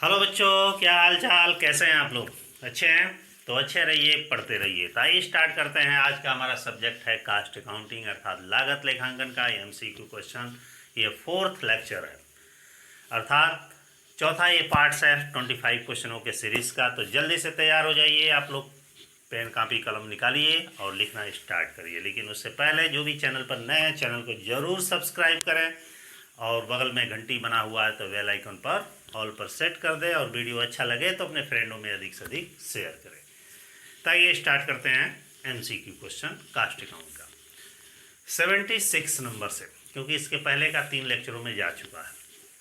Hello बच्चों, क्या हाल चाल, कैसे हैं आप लोग? अच्छे हैं? तो अच्छे रहिए, पढ़ते रहिए। तो आइए स्टार्ट करते हैं। आज का हमारा सब्जेक्ट है कास्ट अकाउंटिंग अर्थात लागत लेखांकन का एमसीक्यू क्वेश्चन। ये फोर्थ लेक्चर है, अर्थात चौथा ये पार्ट्स है 25 क्वेश्चनों के सीरीज का। तो जल्दी से तैयार हो जाइए आप लोग, पेन कापी कलम निकालिए और लिखना स्टार्ट करिए। लेकिन उससे पहले जो भी चैनल पर नए हैं, चैनल को ज़रूर सब्सक्राइब करें और बगल में घंटी बना हुआ है तो बेल आइकन पर ऑल पर सेट कर दें, और वीडियो अच्छा लगे तो अपने फ्रेंडों में अधिक से अधिक शेयर करें। ताकि स्टार्ट करते हैं एमसीक्यू क्वेश्चन कास्ट अकाउंट का 76 नंबर से, क्योंकि इसके पहले का 3 लेक्चरों में जा चुका है।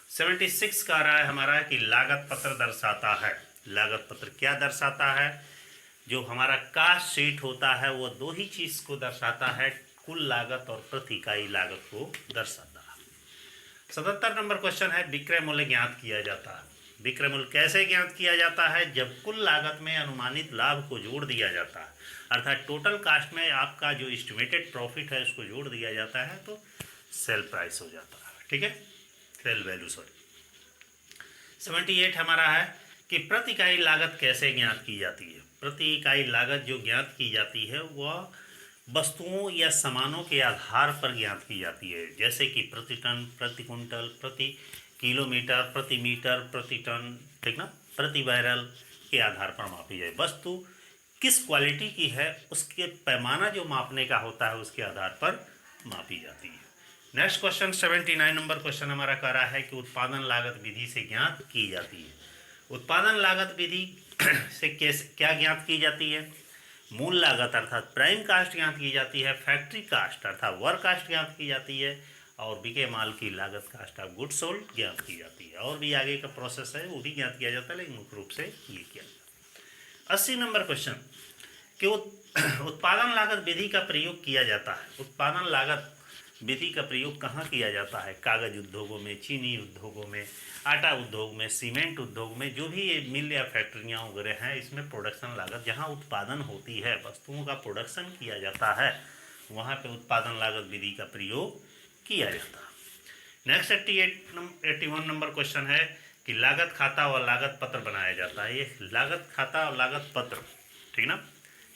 76 का रहा है हमारा कि लागत पत्र दर्शाता है। लागत पत्र क्या दर्शाता है? जो हमारा कास्ट शीट होता है वो दो ही चीज़ को दर्शाता है, कुल लागत और प्रति इकाई लागत को दर्शाता है। 77 नंबर क्वेश्चन है, विक्रय मूल्य ज्ञात किया जाता है। विक्रय मूल्य कैसे ज्ञात किया जाता है? जब कुल लागत में अनुमानित लाभ को जोड़ दिया जाता है, अर्थात टोटल कास्ट में आपका जो एस्टिमेटेड प्रॉफिट है उसको जोड़ दिया जाता है तो सेल प्राइस हो जाता है। ठीक है, सेल वैल्यू। सॉरी, 78 हमारा है कि प्रति इकाई लागत कैसे ज्ञात की जाती है। प्रति इकाई लागत जो ज्ञात की जाती है वह वस्तुओं या सामानों के आधार पर ज्ञात की जाती है, जैसे कि प्रति टन, प्रति कुंटल, प्रति किलोमीटर, प्रति मीटर, प्रति टन, ठीक ना, प्रति बैरल के आधार पर मापी जाए। वस्तु किस क्वालिटी की है उसके पैमाना जो मापने का होता है उसके आधार पर मापी जाती है। नेक्स्ट क्वेश्चन 79 नंबर क्वेश्चन हमारा कह रहा है कि उत्पादन लागत विधि से ज्ञात की जाती है। उत्पादन लागत विधि से क्या ज्ञात की जाती है? मूल लागत अर्थात प्राइम कास्ट ज्ञात की जाती है, फैक्ट्री कास्ट अर्थात वर्क कास्ट ज्ञात की जाती है, और बिके माल की लागत कास्ट ऑफ गुड्स सोल्ड ज्ञात की जाती है। और भी आगे का प्रोसेस है वो भी ज्ञात किया जाता है, लेकिन मुख्य रूप से ये किया जाता है। 80 नंबर क्वेश्चन कि उत्पादन लागत विधि का प्रयोग किया जाता है। उत्पादन लागत विधि का प्रयोग कहाँ किया जाता है? कागज उद्योगों में, चीनी उद्योगों में, आटा उद्योग में, सीमेंट उद्योग में, जो भी ये मिल या फैक्ट्रियाँ वगैरह हैं, इसमें प्रोडक्शन लागत जहाँ उत्पादन होती है, वस्तुओं का प्रोडक्शन किया जाता है, वहाँ पे उत्पादन लागत विधि का प्रयोग किया जाता है। नेक्स्ट 81 नंबर क्वेश्चन है कि लागत खाता और लागत पत्र बनाया जाता है। ये लागत खाता और लागत पत्र, ठीक ना,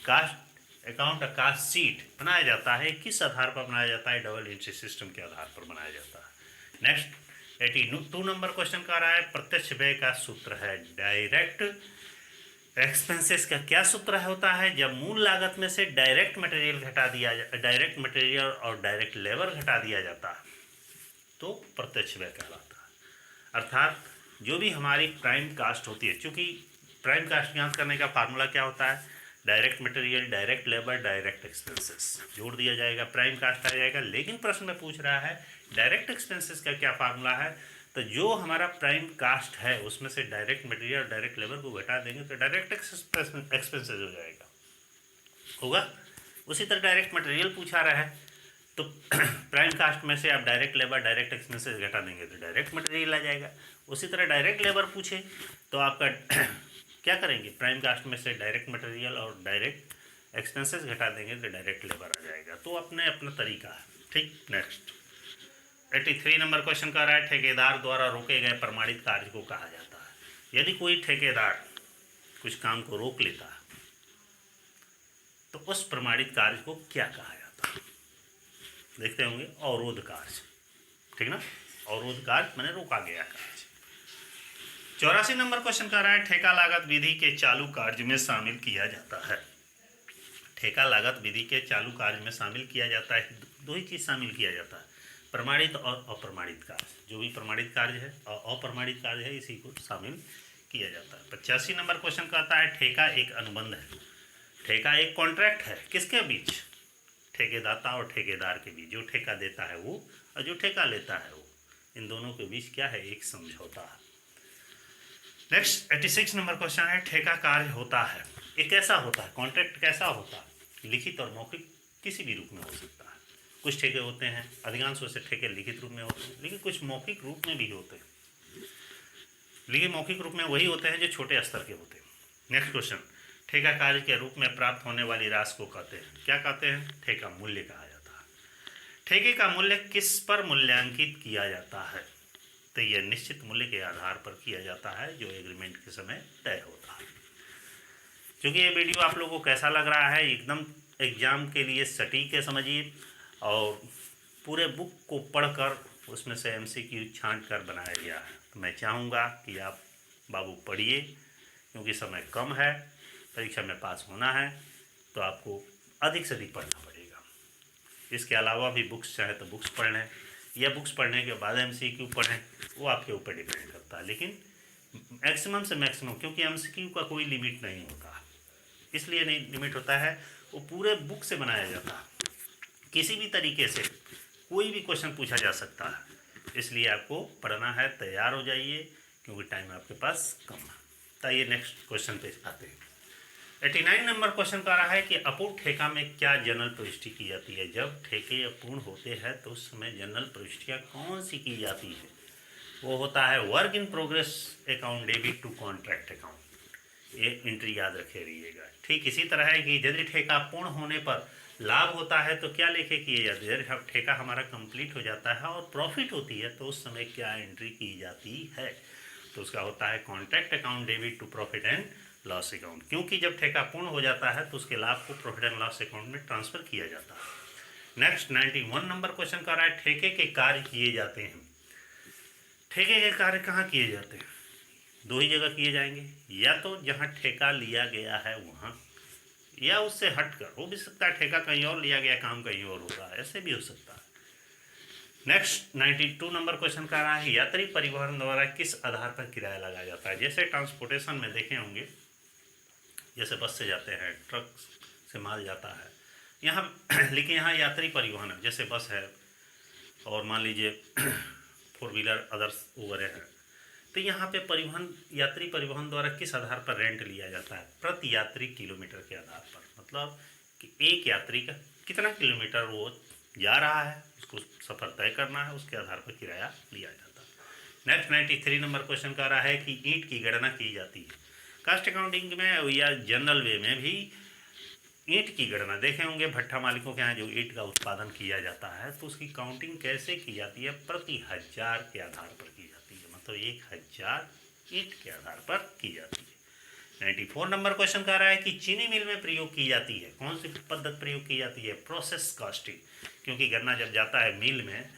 कास्ट अकाउंट कास्ट सीट बनाया जाता है। किस आधार पर बनाया जाता है? डबल एंट्री सिस्टम के आधार पर बनाया जाता है। नेक्स्ट 82 नंबर क्वेश्चन का रहा है, प्रत्यक्ष व्यय का सूत्र है। डायरेक्ट एक्सपेंसेस का क्या सूत्र होता है? जब मूल लागत में से डायरेक्ट मटेरियल घटा दिया डायरेक्ट मटेरियल और डायरेक्ट लेबर घटा दिया जाता है तो प्रत्यक्ष व्यय कहलाता है। अर्थात जो भी हमारी प्राइम कास्ट होती है, चूँकि प्राइम कास्ट ज्ञात करने का फार्मूला क्या होता है? Direct material, direct labour, direct expenses जोड़ दिया जाएगा, प्राइम कास्ट आ जाएगा। लेकिन प्रश्न में पूछ रहा है डायरेक्ट एक्सपेंसेस का क्या फार्मूला है? तो जो हमारा प्राइम कास्ट है उसमें से डायरेक्ट मटेरियल और डायरेक्ट लेबर को घटा देंगे तो डायरेक्ट एक्सपेंसेस हो जाएगा, होगा। उसी तरह डायरेक्ट मटेरियल पूछा रहा है तो प्राइम कास्ट में से आप डायरेक्ट लेबर, डायरेक्ट एक्सपेंसेस घटा देंगे तो डायरेक्ट मटेरियल आ जाएगा। उसी तरह डायरेक्ट लेबर पूछे तो आपका क्या करेंगे? प्राइम कास्ट में से डायरेक्ट मटेरियल और डायरेक्ट एक्सपेंसेस घटा देंगे तो डायरेक्ट लेबर आ जाएगा। तो अपने अपना तरीका है, ठीक। नेक्स्ट 83 नंबर क्वेश्चन का रहा है, ठेकेदार द्वारा रोके गए प्रमाणित कार्य को कहा जाता है। यदि कोई ठेकेदार कुछ काम को रोक लेता है तो उस प्रमाणित कार्य को क्या कहा जाता है? देखते होंगे, अवरोध कार्य, ठीक ना, अवरोध कार्य माने रोका गया कार्य। 84 नंबर क्वेश्चन का रहा है, ठेका लागत विधि के चालू कार्य में शामिल किया जाता है। ठेका लागत विधि के चालू कार्य में शामिल किया जाता है, दो ही चीज़ शामिल किया जाता है, प्रमाणित और अप्रमाणित कार्य। जो भी प्रमाणित कार्य है और अप्रमाणित कार्य है इसी को शामिल किया जाता है। 85 नंबर क्वेश्चन का आता है, ठेका एक अनुबंध है। ठेका एक कॉन्ट्रैक्ट है, किसके बीच? ठेकेदाता और ठेकेदार के बीच। जो ठेका देता है वो और जो ठेका लेता है वो, इन दोनों के बीच क्या है? एक समझौता है। नेक्स्ट 86 नंबर क्वेश्चन है, ठेका कार्य होता है, ये कैसा होता है? कॉन्ट्रैक्ट कैसा होता है? लिखित और मौखिक किसी भी रूप में हो सकता है। कुछ ठेके होते हैं, अधिकांश से ठेके लिखित रूप में होते हैं, लेकिन कुछ मौखिक रूप में भी होते हैं। लेकिन मौखिक रूप में वही होते हैं जो छोटे स्तर के होते हैं। नेक्स्ट क्वेश्चन, ठेका कार्य के रूप में प्राप्त होने वाली राशि को कहते हैं, क्या कहते हैं? ठेका मूल्य कहा जाता है। ठेके का मूल्य किस पर मूल्यांकित किया जाता है? तो यह निश्चित मूल्य के आधार पर किया जाता है जो एग्रीमेंट के समय तय होता है। क्योंकि ये वीडियो आप लोगों को कैसा लग रहा है, एकदम एग्ज़ाम के लिए सटीक है समझिए, और पूरे बुक को पढ़कर उसमें से MCQ छांट कर बनाया गया है। तो मैं चाहूँगा कि आप बाबू पढ़िए, क्योंकि समय कम है, परीक्षा में पास होना है, तो आपको अधिक से अधिक पढ़ना पड़ेगा। इसके अलावा भी बुक्स चाहे तो बुक्स पढ़ लें, या बुक्स पढ़ने के बाद MCQ पढ़ें, वो आपके ऊपर डिपेंड करता है। लेकिन मैक्सिमम से मैक्सिमम, क्योंकि MCQ का कोई लिमिट नहीं होता, इसलिए नहीं लिमिट होता है, वो पूरे बुक से बनाया जाता है, किसी भी तरीके से कोई भी क्वेश्चन पूछा जा सकता है। इसलिए आपको पढ़ना है, तैयार हो जाइए, क्योंकि टाइम आपके पास कम है। तो ये नेक्स्ट क्वेश्चन पे आते हैं। 89 नंबर क्वेश्चन का रहा है कि अपूर्ण ठेका में क्या जनरल प्रविष्टि की जाती है। जब ठेके अपूर्ण होते हैं तो उस समय जनरल प्रविष्टियाँ कौन सी की जाती है? वो होता है work in progress account debit to contract account. ये एंट्री याद रखे रहिएगा। ठीक इसी तरह है कि यदि ठेका पूर्ण होने पर लाभ होता है तो क्या लेखे किए जाते हैं। यदि ठेका हमारा कंप्लीट हो जाता है और प्रॉफिट होती है तो उस समय क्या एंट्री की जाती है? तो उसका होता है contract account debit to profit and loss account. क्योंकि जब ठेका पूर्ण हो जाता है तो उसके लाभ को प्रॉफिट एंड लॉस अकाउंट में ट्रांसफर किया जाता है। नेक्स्ट 91 नंबर क्वेश्चन कर रहा है ठेके के कार्य किए जाते हैं। ठेके के कार्य कहाँ किए जाते हैं? दो ही जगह किए जाएंगे, या तो जहाँ ठेका लिया गया है वहाँ, या उससे हटकर। हो भी सकता है ठेका कहीं और लिया गया, काम कहीं और होगा, ऐसे भी हो सकता है। नेक्स्ट 92 नंबर क्वेश्चन का रहा है यात्री परिवहन द्वारा किस आधार पर किराया लगाया जाता है। जैसे ट्रांसपोर्टेशन में देखे होंगे, जैसे बस से जाते हैं, ट्रक से माल जाता है यहाँ लेकिन यहाँ यात्री परिवहन है, जैसे बस है और मान लीजिए 4 व्हीलर अदर्स वगैरह है, तो यहाँ पे परिवहन, यात्री परिवहन द्वारा किस आधार पर रेंट लिया जाता है? प्रति यात्री किलोमीटर के आधार पर। मतलब कि एक यात्री का कितना किलोमीटर वो जा रहा है, उसको सफ़र तय करना है, उसके आधार पर किराया लिया जाता है। नेक्स्ट 93 नंबर क्वेश्चन का रहा है कि ईंट की गणना की जाती है। कास्ट अकाउंटिंग में या जनरल वे में भी ईंट की गणना देखे होंगे, भट्ठा मालिकों के यहाँ जो ईंट का उत्पादन किया जाता है तो उसकी काउंटिंग कैसे की जाती है? प्रति 1000 के आधार पर की जाती है। मतलब 1000 ईंट के आधार पर की जाती है। 94 नंबर क्वेश्चन का रहा है कि चीनी मिल में प्रयोग की जाती है। कौन सी पद्धति प्रयोग की जाती है? Process casting. क्योंकि गन्ना जब जाता है मिल में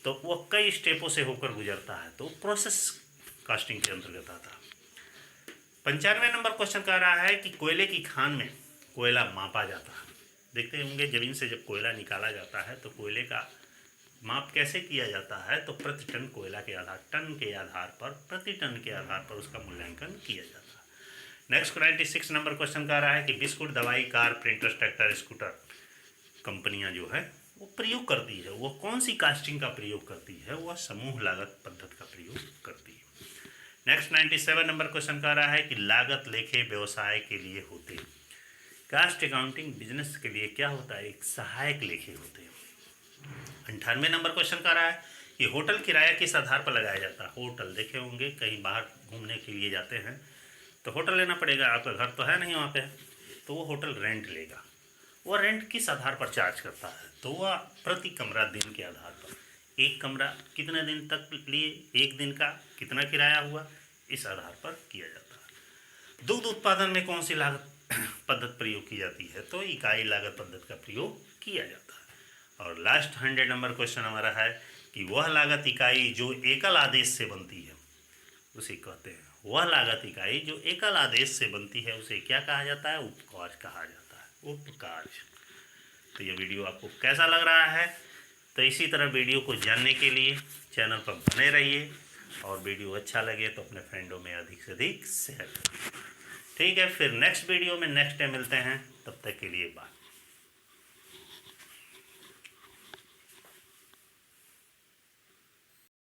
तो वो कई स्टेपों से होकर गुजरता है, तो प्रोसेस कास्टिंग के अंतर्गत आता है। 95 नंबर क्वेश्चन का रहा है कि कोयले की खान में कोयला मापा जाता है। देखते होंगे जमीन से जब कोयला निकाला जाता है तो कोयले का माप कैसे किया जाता है? तो प्रति टन कोयला के आधार, टन के आधार पर, प्रति टन के आधार पर उसका मूल्यांकन किया जाता है। नेक्स्ट 96 नंबर क्वेश्चन का रहा है कि बिस्कुट, दवाई, कार, प्रिंटर, ट्रैक्टर, स्कूटर कंपनियां जो है वो प्रयोग करती है, वो कौन सी कास्टिंग का प्रयोग करती है? वह समूह लागत पद्धति का प्रयोग करती है। नेक्स्ट 97 नंबर क्वेश्चन का रहा है कि लागत लेखे व्यवसाय के लिए होते हैं। कास्ट अकाउंटिंग बिजनेस के लिए क्या होता है? एक सहायक लेखे होते हैं। 98 नंबर क्वेश्चन का रहा है कि होटल किराया किस आधार पर लगाया जाता है। होटल देखे होंगे, कहीं बाहर घूमने के लिए जाते हैं तो होटल लेना पड़ेगा, आपका घर तो है नहीं वहाँ पे, तो वो होटल रेंट लेगा। वो रेंट किस आधार पर चार्ज करता है? तो वह प्रति कमरा दिन के आधार पर, एक कमरा कितने दिन तक लिए, एक दिन का कितना किराया हुआ, इस आधार पर किया जाता है। दुग्ध उत्पादन में कौन सी लागत पद्धति प्रयोग की जाती है? तो इकाई लागत पद्धति का प्रयोग किया जाता है। और लास्ट 100 नंबर क्वेश्चन हमारा है कि वह लागत इकाई जो एकल आदेश से बनती है उसे कहते हैं। वह लागत इकाई जो एकल आदेश से बनती है उसे क्या कहा जाता है? उपकार्य कहा जाता है, उपकार्य। तो ये वीडियो आपको कैसा लग रहा है? तो इसी तरह वीडियो को जानने के लिए चैनल पर बने रहिए, और वीडियो अच्छा लगे तो अपने फ्रेंडों में अधिक से अधिक शेयर करिए। ठीक है, फिर नेक्स्ट वीडियो में नेक्स्ट डे मिलते हैं, तब तक के लिए बाय।